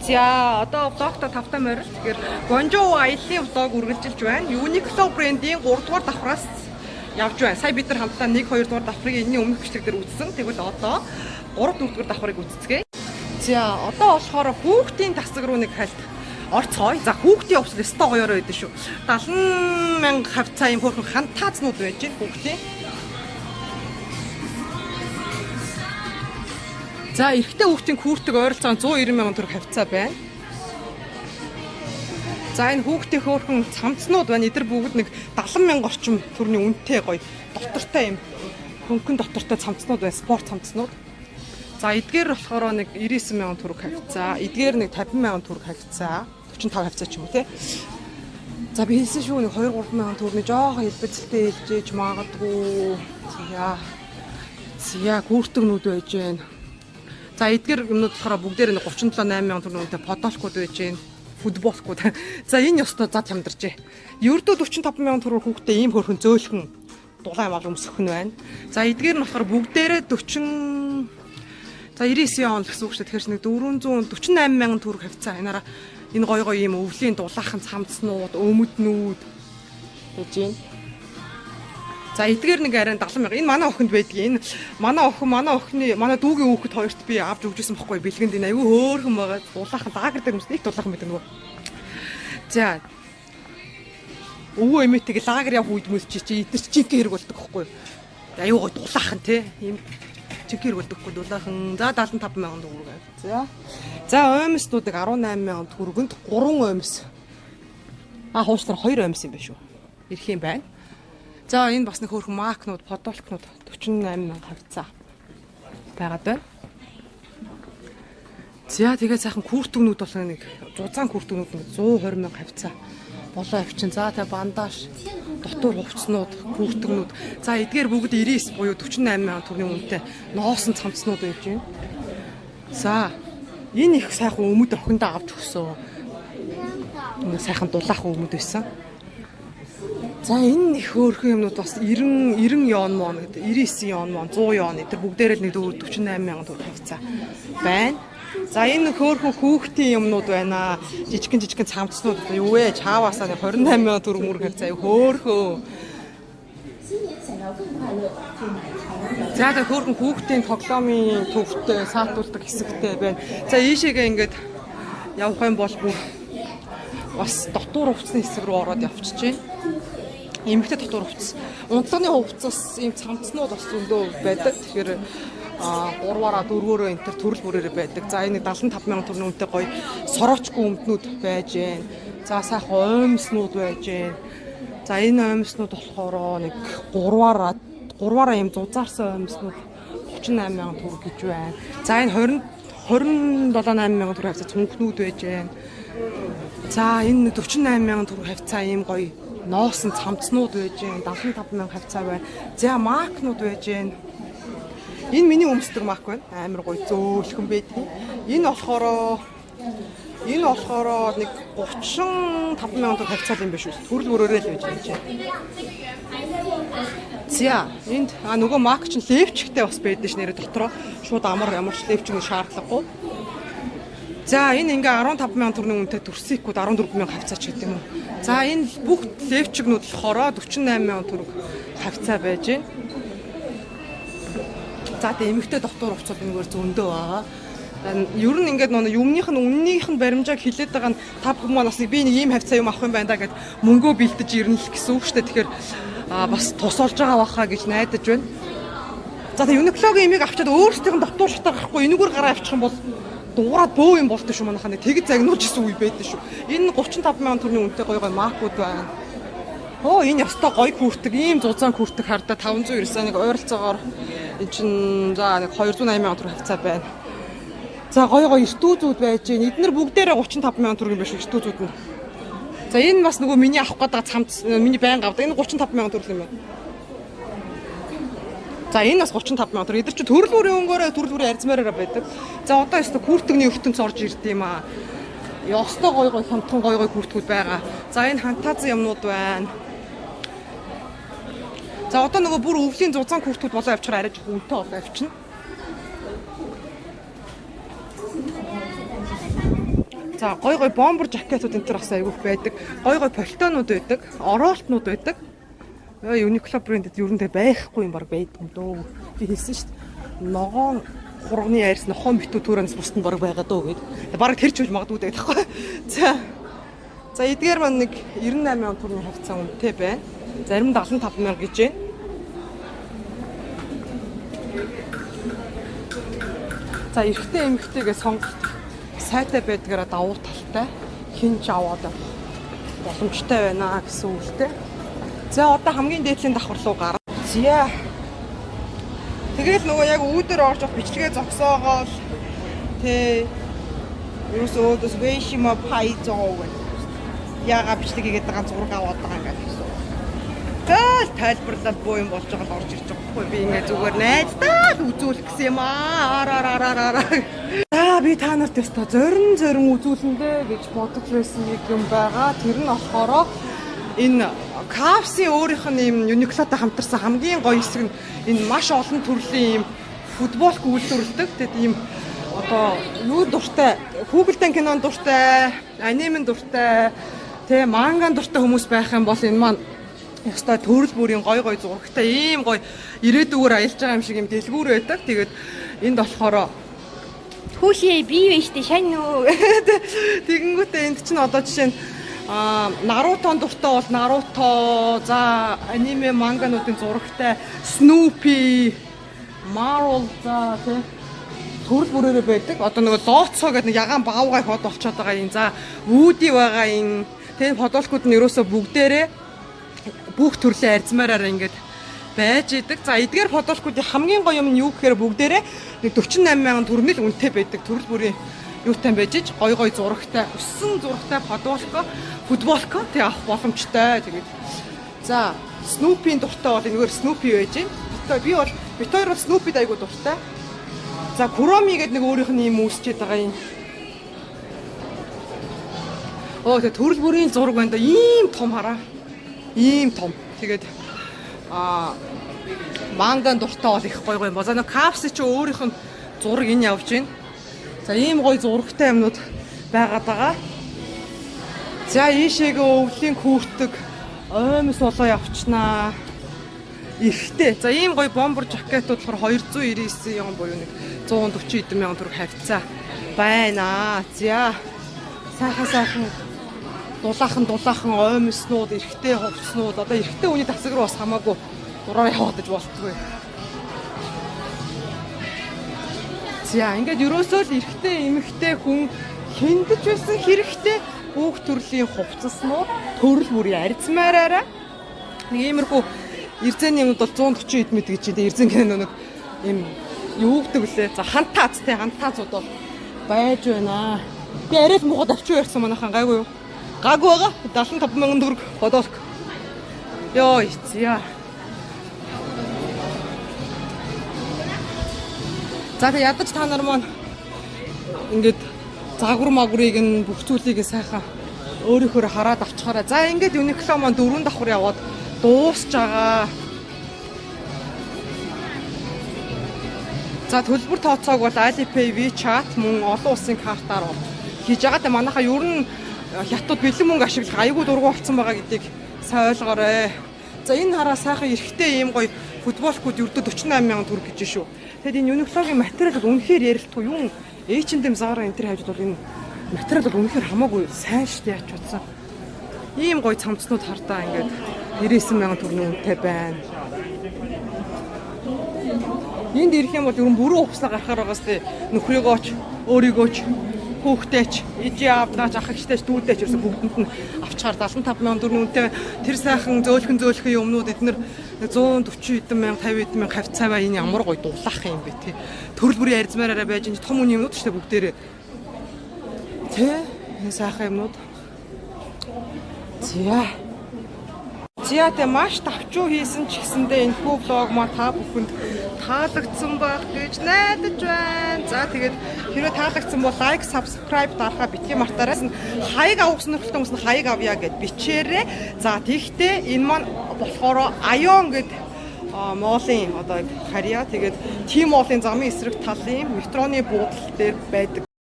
За одоо влогтой тавтай морил. Тэгэхээр Гонжоу аяллаа влог үргэлжилж байна. Uniqlo брендийн 3 дугаар давхраас явж байна. Сая бид нар хамтдаа 1 2 дугаар давхрыг энэний өмнөх бичлэг дээр үзсэн. Тэгвэл одоо 3 4 дугаар давхрыг үзцгээе. За одоо болохоор хүүхдийн тасаг руу нэг хальт орцгоё. За хүүхдийн өвсөл өстой гоёор байдаг шүү. 70,000 хавцаа юм хөөрхөн хантаазнууд байж байна хүүхдийн. За эрэгтэй хүүхдийн куртэг ойролцоогоор 190,000 төгрөг хавцаа байна. За энэ хүүхдийн хөөрхөн цамцнууд байна. Эдгээр бүгд нэг 70,000 орчим төгрөгийн үнэтэй гоё дотортой юм хөнгөн дотортой цамцнууд байна. Спорт цамцнууд. За эдгээр болохоор нэг 99,000 төгрөг хавцаа. Эдгээр нэг 50,000 төгрөг хавцаа. 45 хавцаа ч юм уу те. За би хэлсэн шүү нэг 2-3,000 төгрөгийн жоохон хэлбэцэлтэй хэлжээж магадгүй. За куртэгнүүд байж байна. За эдгээр юмнууд болохоор бүгдээр нэг 37,800 төгрөгийн үнэтэй подолкууд байж байна. Футболкууд. За энэ ёстой зад хямдарчээ. Ердөө 45,000 төгрөг хүүхдээ ийм хөрхөн зөөлхөн дулаан амал өмсөх нь байна. За эдгээр нь болохоор бүгдээрээ 99 он гэсэн үг шүү. Тэгэхээр нэг 448,000 төгрөг хавцаа. Энаараа энэ гой гой ийм өвлийн дулаахан цамцнууд, өмөднүүд гэж байна. За эдгээр нэг арай 70,000. Энэ манай охинд байдгийг. Энэ манай дүүгийн хүүхэд хоёрт би авч өгчээсэн бохгүй бэлгэнд энэ аюу хөөрхөн байгаа. Дулаахан лагер дээр юмс нэг дулаахан байдаг нөгөө. За өвөө эмээтэйг лагер явах үед мөлчий чи эдгээр жинхэнэ хэрэг болдог бохгүй. Аюу гой дулаахан тий. Ийм жинхэнэ хэрэг болдоггүй дулаахан. За 75,000 төгрөг. За оймснуудыг 18,000 төгрөгөнд 3 оймс. Хуучлаар 2 оймс юм байна шүү. Ирэх юм байна. За энэ бас нэг хөөрхөн макнууд, подолкнууд 48,000 хавцаа байгаад байна. За тэгээд сайхан куртгнүүд бол нэг зузаан куртгнүүд нэг 120,000 хавцаа болоо авчин. За тэгээд бандаж, дотор хувцснууд, куртгнүүд. За эдгээр бүгд 99 буюу 48,000 төгрөгийн үнэтэй ноосон цамцнууд байж байна. За энэ их сайхан өмд охиндоо авч өгсөн. Энэ сайхан дулаахан өмд байсан. За энэ их хөөрхөн юмнууд бас 90 yon мон гэдэг 99 yon мон 100 yon эдгээр бүгдээрээ нэг 48,000 төгрөг хавцаа байна. За энэ хөөрхөн хүүхдийн юмнууд байна. Жижигхэн цамцнууд юу вэ? Чааваасаа 28,000 төгрөг мөр хавцаа хөөрхөн. За тэр хөөрхөн хүүхдийн тоглоомын төвтэй саатуулдаг хэсэгтэй байна. За ийшээгээ ингээд явах юм бол бүр бас дотор хувцсны хэсэг рүү ороод явчихж байна. Эмэгтэй дотор хувцас. Унтлагын хувцас ийм цамцнууд бас зөндөө байдаг. Тэгэхээр 3-аараа 4-өөр энэ төр төрөл бүрээр байдаг. За энэ 75,000 төгрөгийн үнэтэй гоё сороочгүй өмднүүд байж байна. За сайхан оймснууд байж байна. За энэ оймснууд болохоор нэг 3-аараа ийм зузаарсан оймснууд 38,000 төгрөг гэж байна. За энэ 27,800 төгрөг хавцаа цүнхнүүд байж байна. За энэ 48,000 төгрөг хавцаа ийм гоё ноосон цамцнууд байж байна. 75,000 хавцаа байна. За макнууд байж байна. Энэ миний өмсдөг мак байна. Амар гоё зөөлхөн байдаг. Энэ болохоор нэг 35,000 төгрөг хавцаа юм биш үү? Төрөл бүрээрээ л байж байна. За энд нөгөө мак чинь левчгтэй бас байдаг ш нэрэ дотроо шууд ямар ч левчгийн шаардлагагүй. За энэ ингээ 15,000 төгрөгийн үнэтэй төрсөйкүүд 14,000 хавцаач гэдэг юм уу. За энэ бүх левчгнүүд болохоор 48,000 төгрөг хавцаа байж байна. За тэ эмэгтэй дотор хувцас энэгээр зөндөө байгаа. Ер нь ингээд юмных нь үннийх нь баримжааг хилээд байгаа нь та бүхэн манаас би нэг ийм хавцаа юм авах юм байна да гэд мөнгөө бэлдэж ирнэ л гэсэн үг шүү дээ. Тэгэхээр бас тусалж байгаа баха гэж найдаж байна. За тэ Uniqlo-гийн имийг авчиад өөрсдийнх нь дотор шатаа гарахгүй энэгээр гараа авчих юм бол дуураад бөө юм болтой шүү манайхаа. Тэгэд загнуулж исэн үе байдаг шүү. Энэ 35,000 төгрөгийн үнэтэй гоё макууд байна. Энэ ястай гоё куртэг, ийм зузаан куртэг хардаа 590-аас нэг ойролцоогоор энэ чинь за нэг 280,000 төгрөг хавцаа байна. За гоё эртүүзүүд байж байна. Эднэр бүгдээрээ 35,000 төгрөг юм биш эртүүзүүд нь. За энэ бас нөгөө миний авах гэдэг цамц миний байн авдаг. Энэ 35,000 төгрөг юм байна. За энэ бас 35,000 төгрөг. Эдгээр чи төрөл бүрийн өнгөөрөө төрөл бүрийн арзмаараа байдаг. За одоо ёстой куртэгний өвтөнц орж ирд юм аа. Ёстой гоё хямдхан гоё куртгүүд байгаа. За энэ хантаазын юмнууд байна. За одоо нөгөө бүр өвлийн зузаан куртгүүд болоо авчихаар арай жоо үнэтэй болоо авчна. За гой бомбер жакетууд энэ төр бас айгүйх байдаг. Гой пальтонууд байдаг, ороолтнууд байдаг. Uniqlo брэндэд ер нь байхгүй юм баг байдаг юм дөө. Би хэлсэн шүү дээ. Ногоон хурганы айрс нохоо битүү төрөөс бусд нь баг байгаа дөө гэд. Бараг тэр ч үл магадгүй байдаг байхгүй. За эдгээр маань нэг 98,000 төгрөгийн хавцаа үнэтэй байна. Зарим 75,000 гэж байна. За эрэгтэй эмэгтэйгээ сонголт сайтай байдгаараа давуу талтай хинж аваад боломжтой байна гэсэн үгтэй. За одоо хамгийн дээдлийн давхар руу гараа. Зя. Тэгэл нөгөө яг үүдээр орж авах бичлэгээ зогсоогоол тэ юусоо дэс вэшима пайзоо гэх. Яага бичлэгээгээд байгаа зураг аваад байгаа юм гэсэн. Тэгэл тайлбарлал боо юм болж байгаа л орж ирж байгаа байхгүй би ингээ зүгээр найздаа л үзүүлэх гэсэн юм аа. Би та нарт яста зорин үзүүлэндээ гэж бодож байсан нэг юм байгаа. Тэр нь болохоор энэ Капси өөрийнх нь юм Uniqlo-тай хамтарсан хамгийн гоё хэсэг нь энэ маш олон төрлийн юм футболк үйлдвэрлэдэг. Тэгэд ийм одоо юу дуртай, хүүхэлдэйн кинон дуртай, анимен дуртай, тэ манган дуртай хүмүүс байх юм бол энэ маань ястай төрөл бүрийн гоё зурагтай ийм гоё ирээдүгээр аялж байгаа юм шиг юм дэлгүүр байдаг. Тэгээд энд болохоор хүүшээ бие вэ штэ шань нөө. Тэгэнгүүтээ энд чинь одоо жишээ нь Нарутон дуртай бол Наруто, за аниме мангануудын зурагтай Snoopy, Marvel за тийм төрөл бүрээрээ байдаг. Одоо нөгөө Lotso гэдэг нэг ягаан баавгай хот болчиход байгаа юм. За Woody байгаа юм. Тийм фотолкууд нь ерөөсөө бүгдээрээ бүх төрлийн арзмаараар ингээд байж идэг. За эдгээр фотолкуудын хамгийн гоё юм нь юу гэхээр бүгдээрээ 48,000 төгрөгийн л үнэтэй байдаг. Төрөл бүрийн юутай байж ич гоё зурагтай, өссөн зурагтай футболко тэг авах боломжтой. Тэгээд за Snoopy-ийн дуртай бол энэгээр Snoopy байж байна. Би бол бит хоёр бол Snoopy-д айгуу дуртай. За Kuromi гэдэг нэг өөрийнх нь юм үүсчээд байгаа юм. Тэг төрөл бүрийн зураг байна да ийм том хараа. Ийм том. Тэгээд манган дуртай бол их гоё юм. За нэг Капси ч өөрийнх нь зураг энэ явж байна. За ийм гоё зурагтай юмнууд байгаад байгаа. За ийшээгээ өвлийн хүүртэг оймс болоо явчнаа. Ихтэй. За ийм гоё бомбер жакетууд болохоор 299 юм буюу нэг 140,000 төгрөг хавцаа байна. За сайхан дулаахан оймснууд, эрэгтэй хувцснууд одоо эрэгтэй үний тасаг руу бас хамаагүй дураар яваад иж болтгүй. За ингээд ерөөсөө л эрэгтэй эмэгтэй хүн хиндэж байсан хэрэгтэй бүх төрлийн хувцаснууд төрөл бүрийн арзмаараараа нэг иймэрхүү эрзэний юмуд бол 140 эд мэд гэж энэ эрзэн гэнэ нэг юм юу гэдэг вүлээ. За хантаацууд бол байж байна. Би арай л муухад авчиж ярьсан манайхан гайгүй юу? Гаагүй байгаа. 75,000 төгрөг бодолк. Йоо зя. За тэг ядаж та нар маань ингээд загвар магврыг нь бүх зүйлийг сайхан өөрийнхөө хараад авчихаарай. За ингээд Uniqlo маань 4 давхар яваад дуусч байгаа. За төлбөр тооцоог бол Alipay, WeChat мөн олон улсын картаар хийж байгаа. Тэ манайхаа ер нь хятад бэлэн мөнгө ашиглах аягүй дургуун болсон байгаа гэдгийг сайн ойлгоорой. За энэ хараа сайхан эрэгтэй ийм гоё футболкууд ердөө 48,000 төгрөг гэж шүү. Тэгэд энэ Uniqlo-гийн материал бол үнэхээр ярилтгүй юм. H&M Zara энэ төр хавьд бол энэ материал бол үнэхээр хамаагүй сайн штэ яач утсан. Ийм гоё цамцнууд хардаа ингээд 99,000 төгрөгийн үнэтэй байна. Энд ирэх юм бол ер нь бүрэн хувцас гарахаар байгаас тэ нөхрийгөөч, өөрийгөөч, хүүхдээч, ижи аавдаач, ах эгчтэйч, дүүдээч ерөөсө бүгдэнд нь авчаар 75,000 төгрөгийн үнэтэй тэр сайхан зөөлхөн юмнууд эднэр 140 эдэн 50 эдэн хавцааваа энэ ямар гоё дулаах юм бэ те. Төрөл бүрийн арзмаараараа байж энэ том үнийн юмнууд шүү дээ бүгдээрээ. Тэ энэ сайхан юмнууд. Тэ маш тавчуу хийсэн ч гэсэндээ энэ влог маа та бүхэнд таалагдсан байх гэж найдаж байна. За тэгээд хэрвээ таалагдсан бол лайк, subscribe дарахаа битгий мартаарай. Хаяг авах сонирхолтой хүмүүс нь хаяг авъя гэд бичээрэй. За тэгтээ энэ маань болохоор Аяон гэд Монголын одоо харьяа тэгээд Тим Молын замын эсрэг талын метроны буудлын дээр байдаг.